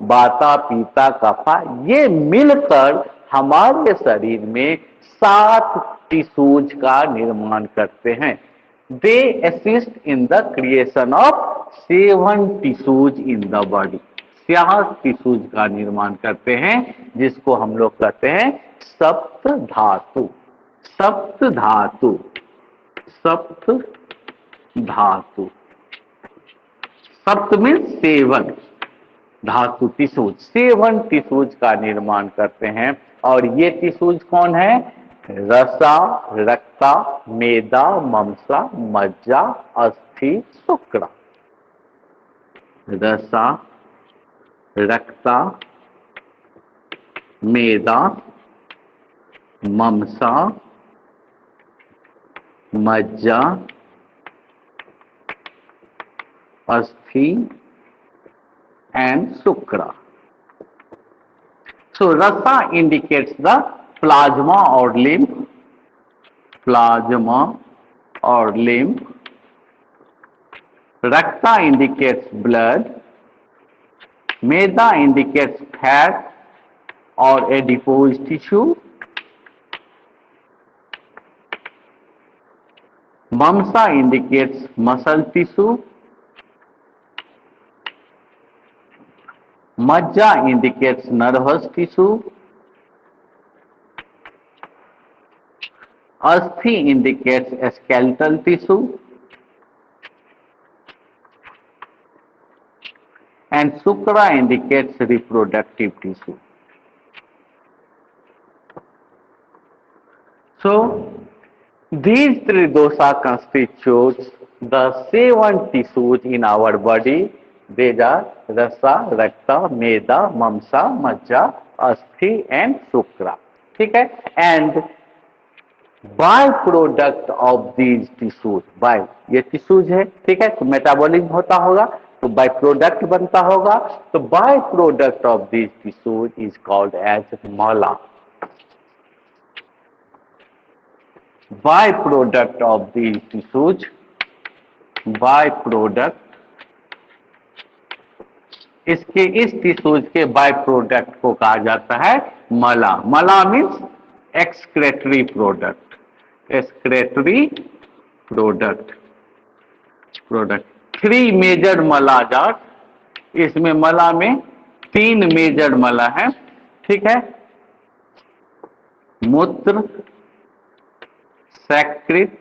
वाता पीता कफा ये मिलकर हमारे शरीर में 7 टिश्यूज का निर्माण करते हैं। They assist in the creation of 7 tissues in the body. 7 tissues का निर्माण करते हैं, जिसको हम लोग कहते हैं सप्त धातु। सप्त धातु, सप्त धातु, सप्त में 7 धातु टिश्यूज, 7 टिश्यूज का निर्माण करते हैं। और ये टिश्यूज कौन है? रसा, रक्ता, मेदा, ममसा, मज्जा, अस्थि, शुक्र। रसा, रक्ता, मेदा, ममसा, मज्जा, अस्थि and Shukra. So Rasa indicates the plasma और लिम्फ, प्लाज्मा और lymph, rakta indicates blood, meda indicates fat और adipose tissue, mamsa indicates muscle tissue, majja indicates nervous tissue, asthi indicates skeletal tissue, and shukra indicates reproductive tissue. So, these three dosa constitutes the 7 tissues in our body. These are rasa, rakta, meda, mamsa, majja, asthi and shukra. ठीक है? And by product of these tissues, by ये tissues है, ठीक है, तो metabolism होता होगा तो बाय प्रोडक्ट बनता होगा, तो by product of these tissues is called as mala. By product of these tissues, by product, इसके इस टिश्यूज के बाय प्रोडक्ट को कहा जाता है mala. Mala means excretory product, excretory product. Three major mala जार, इसमें मला में 3 मेजर मला है, ठीक है, मूत्र, सेक्रिट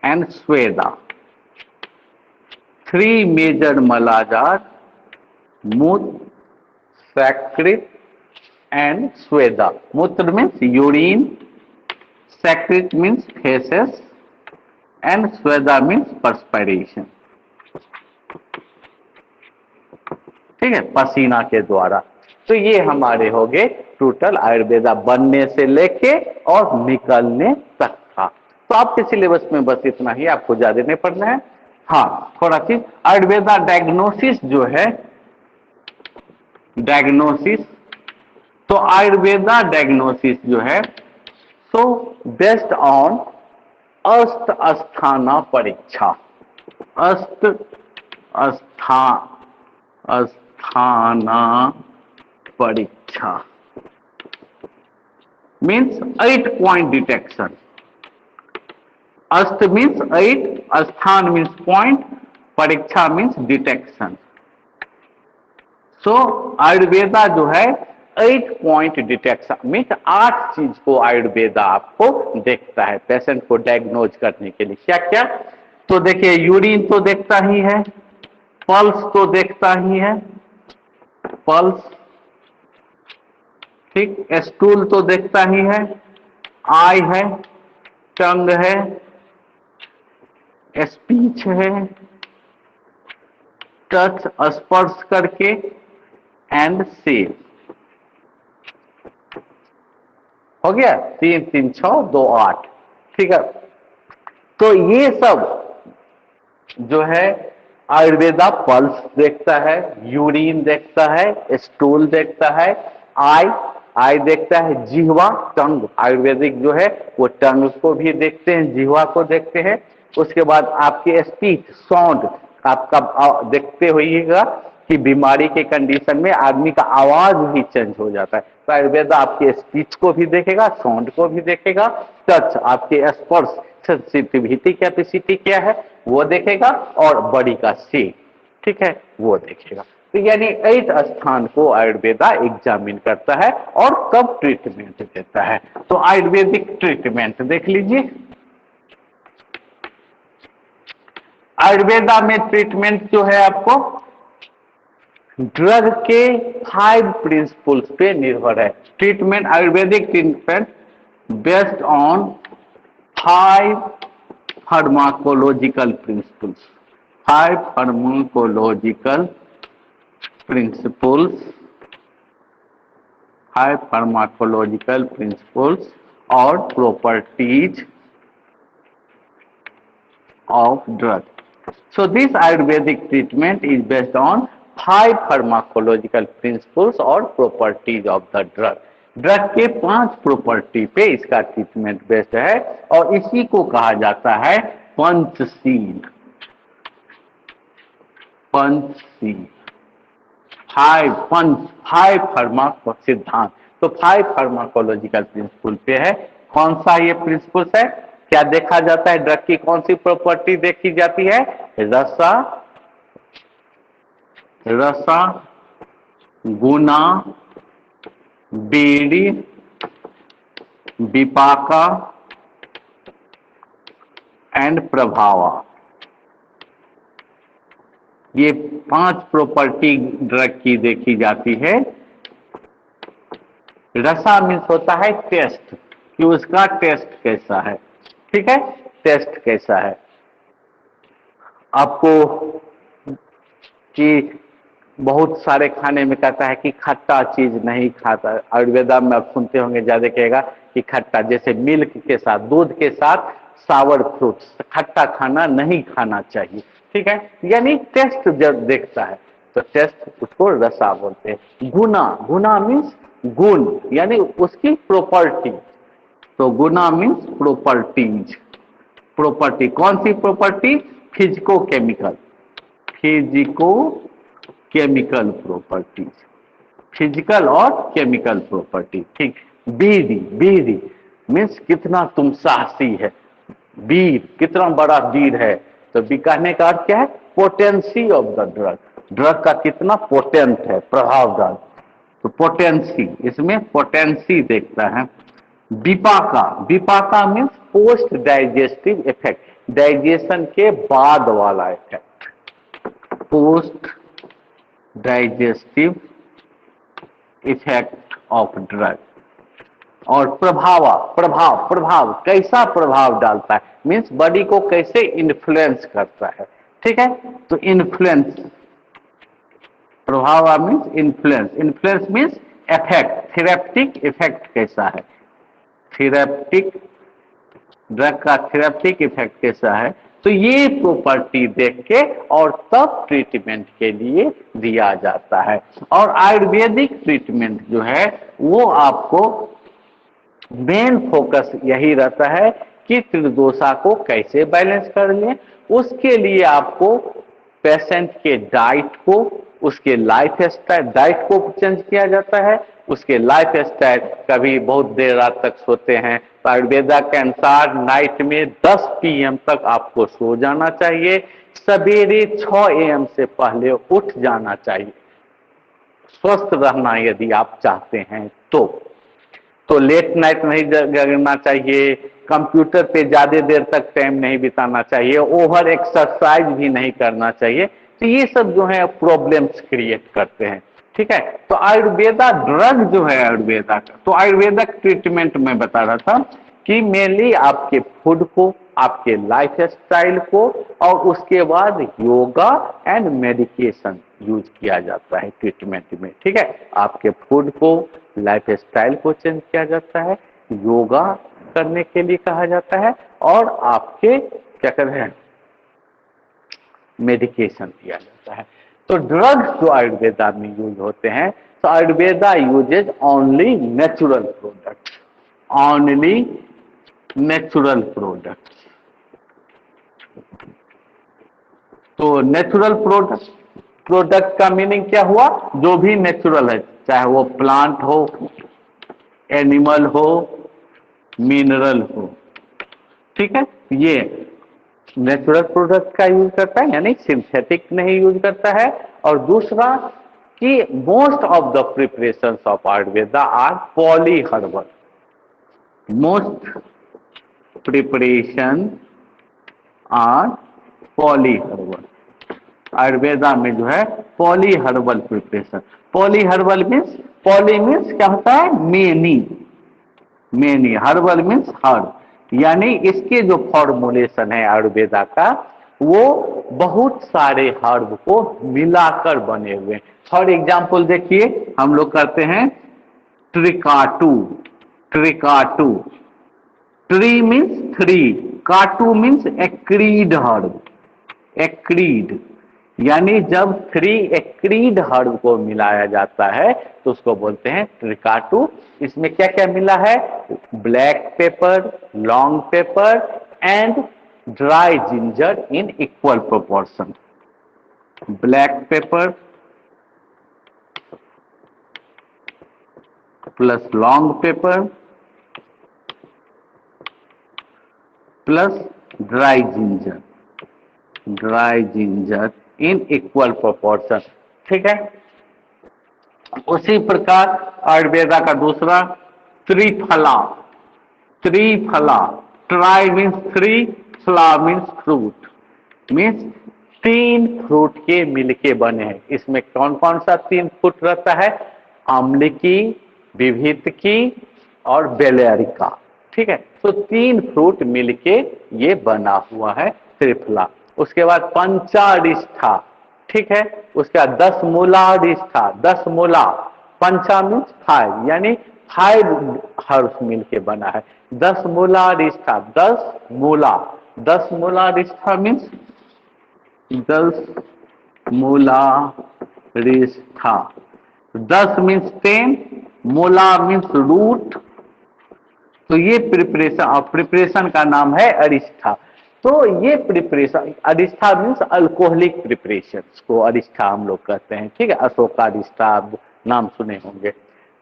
एंड स्वेदा. 3 मेजर मला जार, मूत्र, सेक्रिट एंड स्वेदा. मूत्र means urine, secret means feces and sweda means perspiration. ठीक है, पसीना के द्वारा. तो ये हमारे हो गए टोटल आयुर्वेदा बनने से लेके और निकलने तक था. तो आपके सिलेबस में बस इतना ही, आपको ज्यादा नहीं पढ़ना है. हाँ, थोड़ा चीज आयुर्वेदा डायग्नोसिस जो है, डायग्नोसिस, तो आयुर्वेदा डायग्नोसिस जो है, so based on अस्त अस्थाना परीक्षा. अस्त अस्थाना परीक्षा means 8 point detection. अस्त means 8, अस्थान means point, परीक्षा means detection. So आयुर्वेदा जो है 8 पॉइंट डिटेक्शन मीन्स 8 चीज को आयुर्वेदा आपको देखता है पेशेंट को डायग्नोज करने के लिए. क्या क्या? तो देखिए, यूरिन तो देखता ही है, पल्स तो देखता ही है, पल्स, ठीक, स्टूल तो देखता ही है, आई है, टंग है, स्पीच है, टच स्पर्श करके, एंड सी. हो गया 3 3 6 2 8. ठीक है, तो ये सब जो है आयुर्वेदा पल्स देखता है, यूरिन देखता है, स्टूल देखता है, आई देखता है, जिह्वा, टंग, आयुर्वेदिक जो है वो टंग को भी देखते हैं, जिह्वा को देखते हैं. उसके बाद आपके स्पीच, साउंड आपका देखते होइएगा कि बीमारी के कंडीशन में आदमी का आवाज भी चेंज हो जाता है. तो आयुर्वेदा आपके स्पीच को भी देखेगा, साउंड को भी देखेगा, टच, आपके स्पर्श, सेंसिटिविटी कैपेसिटी क्या है वो देखेगा, और बॉडी का शेप, ठीक है, वो देखेगा. तो यानी 8 स्थान को आयुर्वेदा एग्जामिन करता है और कब ट्रीटमेंट देता है. तो आयुर्वेदिक ट्रीटमेंट देख लीजिए. आयुर्वेदा में ट्रीटमेंट जो है आपको ड्रग के 5 प्रिंसिपल्स पे निर्भर है. Treatment, Ayurvedic treatment based on 5 pharmacological principles. 5 pharmacological principles, 5 pharmacological principles और properties of drug. So this Ayurvedic treatment is based on 5 pharmacological principles or properties of the drug. Drug के 5 property पे इसका treatment based है और इसी को कहा जाता है पंचशील। पंचशील, फाइव फार्मा सिद्धांत। तो 5 फार्माकोलॉजिकल प्रिंसिपल पे है। कौन सा ये प्रिंसिपल है? क्या देखा जाता है? ड्रग की कौन सी प्रॉपर्टी देखी जाती है? रसा, रसा, गुना, बीड़ी, विपाका एंड प्रभावा। ये 5 प्रॉपर्टी ड्रग की देखी जाती है। रसा मीन्स होता है टेस्ट, कि उसका टेस्ट कैसा है। ठीक है, टेस्ट कैसा है। आपको कि बहुत सारे खाने में कहता है कि खट्टा चीज नहीं खाता। आयुर्वेदा में आप सुनते होंगे, ज्यादा कहेगा कि खट्टा, जैसे मिल्क के साथ, दूध के साथ सावर फ्रूट्स, खट्टा खाना नहीं खाना चाहिए। ठीक है, यानी टेस्ट जब देखता है तो टेस्ट, उसको रसा बोलते हैं। गुना, गुना मीन्स गुण, यानी उसकी प्रॉपर्टी। तो गुना मीन्स प्रॉपर्टीज। प्रॉपर्टी कौन सी property? Physico chemical, physico chemical properties, physical और केमिकल प्रॉपर्टी। ठीक। बीरी, बीरी मीन्स कितना तुम साहसी है। वीर, कितना बड़ा वीर है। तो बी कहने का अर्थ क्या है? Potency of the drug, drug का कितना पोटेंट है, प्रभावदार। तो पोटेंसी, इसमें पोटेंसी देखता है। विपाका, विपाका means post digestive effect, digestion के बाद वाला effect, post digestive effect of drug. और प्रभावा, प्रभाव, प्रभाव कैसा प्रभाव डालता है, मीन्स बॉडी को कैसे इन्फ्लुएंस करता है। ठीक है, तो इन्फ्लुएंस, प्रभाव means influence, influence means effect, therapeutic effect कैसा है, थेरेप्टिक, ड्रग का थेरेप्टिक इफेक्ट कैसा है। तो ये प्रॉपर्टी देख के और तब ट्रीटमेंट के लिए दिया जाता है। और आयुर्वेदिक ट्रीटमेंट जो है वो आपको मेन फोकस यही रहता है कि त्रिदोषा को कैसे बैलेंस कर लें। उसके लिए आपको पेशेंट के डाइट को, उसके लाइफ स्टाइल, डाइट को चेंज किया जाता है, उसके लाइफ स्टाइल। कभी बहुत देर रात तक सोते हैं, तो आयुर्वेदा के अनुसार नाइट में 10 PM तक आपको सो जाना चाहिए, सवेरे 6 AM से पहले उठ जाना चाहिए, स्वस्थ रहना यदि आप चाहते हैं तो लेट नाइट नहीं जगना चाहिए, कंप्यूटर पे ज्यादा देर तक टाइम नहीं बिताना चाहिए, ओवर एक्सरसाइज भी नहीं करना चाहिए। तो ये सब जो है प्रॉब्लम्स क्रिएट करते हैं। ठीक है, तो आयुर्वेदा ड्रग जो है आयुर्वेदा का, तो आयुर्वेदिक ट्रीटमेंट में बता रहा था कि मेनली आपके फूड को, आपके लाइफ स्टाइल को, और उसके बाद योगा एंड मेडिकेशन यूज किया जाता है ट्रीटमेंट में। ठीक है, आपके फूड को, लाइफ स्टाइल को चेंज किया जाता है, योगा करने के लिए कहा जाता है, और आपके क्या कहते हैं, मेडिकेशन दिया जाता है। तो ड्रग्स जो आयुर्वेदा में यूज होते हैं, तो Ayurveda uses only natural product, only natural product. तो नेचुरल प्रोडक्ट, प्रोडक्ट का मीनिंग क्या हुआ? जो भी नेचुरल है, चाहे वो प्लांट हो, एनिमल हो, मिनरल हो। ठीक है, ये नेचुरल प्रोडक्ट का यूज करता है, यानी सिंथेटिक नहीं यूज करता है। और दूसरा कि most of the preparations of Ayurveda are poly herbal, most preparation are poly herbal. Ayurveda में जो है poly herbal preparation, poly herbal means, poly means क्या होता है? Many, many, herbal means herb, यानी इसके जो फॉर्मुलेशन है आयुर्वेदा का, वो बहुत सारे हर्ब को मिलाकर बने हुए। फॉर एग्जाम्पल देखिए, हम लोग करते हैं ट्रिकाटू, ट्रिकाटू, ट्री मीन्स थ्री, काटू मीन्स एक्रीड हर्ब, एक्रीड, यानी जब थ्री एक्रीड हर्ब को मिलाया जाता है तो उसको बोलते हैं ट्रिकाटू। इसमें क्या क्या मिला है? Black pepper, long paper and dry ginger in equal proportion. Black pepper plus long paper plus dry ginger, dry ginger in equal proportion. ठीक है। उसी प्रकार आयुर्वेदा का दूसरा triphala. Triphala, try means three, फला मीन्स फ्रूट, मीन्स तीन फ्रूट के मिलके बने हैं। इसमें कौन कौन सा तीन फ्रूट रहता है? आम्लिकी, विभितकी और बेलेरिका। ठीक है। तो तीन फ्रूट मिलके ये बना हुआ है त्रिफला। उसके बाद पंचारिष्ठा। ठीक है। उसके बाद 10 मूला रिष्ठा, 10 मूला, पंचा मीन्स 5, यानी 5 हर्ब्स मिलके बना है। 10 मूला रिष्ठा, 10 मूला, 10 मूला रिष्ठा मीन्स 10 मूला रिष्ठा। 10 मीन्स 10, मूला मीन्स रूट। तो ये प्रिपरेशन का नाम है अरिष्ठा। तो ये preparation, Arishta means alcoholic preparation को अरिष्ठा हम लोग कहते हैं। ठीक है। अशोका अरिष्ठा आप नाम सुने होंगे।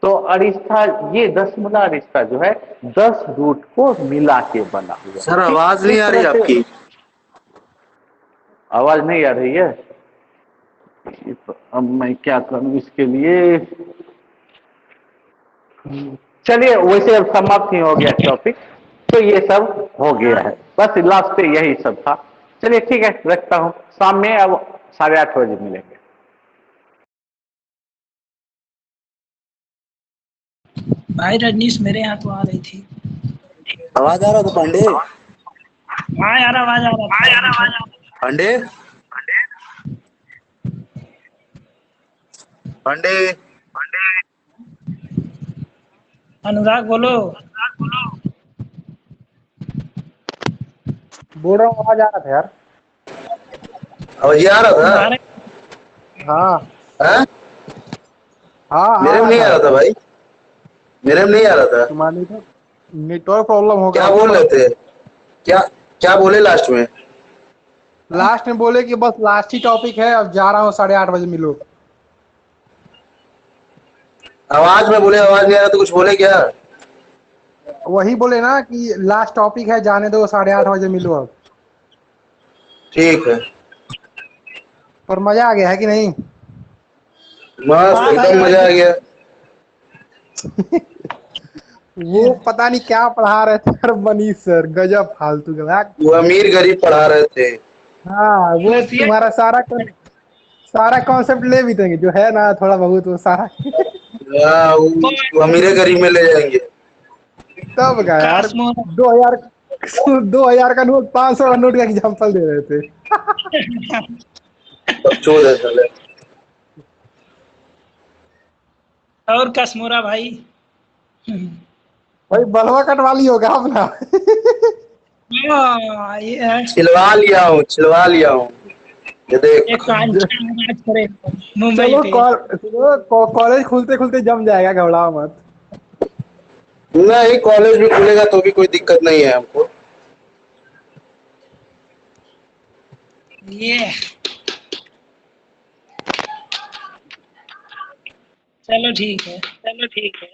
तो अरिष्ठा, ये 10 मूला अरिष्ठा जो है 10 रूट को मिला के बना हुआ है। सर ठीक। आवाज नहीं इस आ रही तरह से आपकी। आवाज नहीं आ रही है। तो अब मैं क्या करूं इसके लिए? चलिए, वैसे अब समाप्त ही हो गया टॉपिक। तो ये सब हो गया है, बस लास्ट पे यही सब था। चलिए ठीक है, रखता हूं। शाम में अब 8:30 बजे मिलेंगे। भाई रजनीश मेरे यहाँ तो आ रही थी। आवाज आ रहा था पांडे? हाँ यार आवाज आ रहा था पूछो। पांडे, पांडे, अनुराग बोलो। बोल रहा हूँ, आवाज आ रहा था यार। आवाज आ रहा था? तुम्हारे हाँ हाँ? हाँ आ मेरे में रहा नहीं आ था। रहा था भाई, मेरे में नहीं आ रहा था। तुम्हारा नेटवर्क प्रॉब्लम होगा क्या हो बोल सकता रहे है। थे? क्या क्या बोले लास्ट में? लास्ट में बोले कि बस लास्ट ही टॉपिक है, अब जा रहा हूँ, 8:30 बजे मिलो। आवाज में बोले आवाज नहीं आ रहा तो कुछ बोले क्या? वही बोले ना कि लास्ट टॉपिक है, जाने दो, 8:30 बजे मिलो अब। ठीक है। पर मजा आ गया है कि नहीं? मस्त, हाँ भाई एकदम मजा आ मजे। गया। वो पता नहीं क्या पढ़ा रहे थे यार, मनीष सर गजब फालतू का। वो अमीर गरीब पढ़ा रहे थे। हाँ, वो नसीहत तुम्हारा सारा कॉन्सेप्ट ले भी देंगे जो है ना, थोड़ा बहुत वो सारा। हाँ, वो अमीर गरीब में ले जाएंगे। तब का यार, कास्मो 2000 2000 का नोट, 500 का नोट का एग्जाम्पल दे रहे थे। सब चोर है साले। और कसमोरा भाई। भाई बलवा कटवा ली होगा अपना। हाँ ये है। छिलवा लिया हूँ। ये देख। एक कांच मैच करे मुंबई चलो पे। कॉलेज खुलते खुलते जम जाएगा, घबराओ मत। नहीं, कॉलेज भी खुलेगा तो भी कोई दिक्कत नहीं है हमको। ये चलो ठीक है। चलो ठीक है।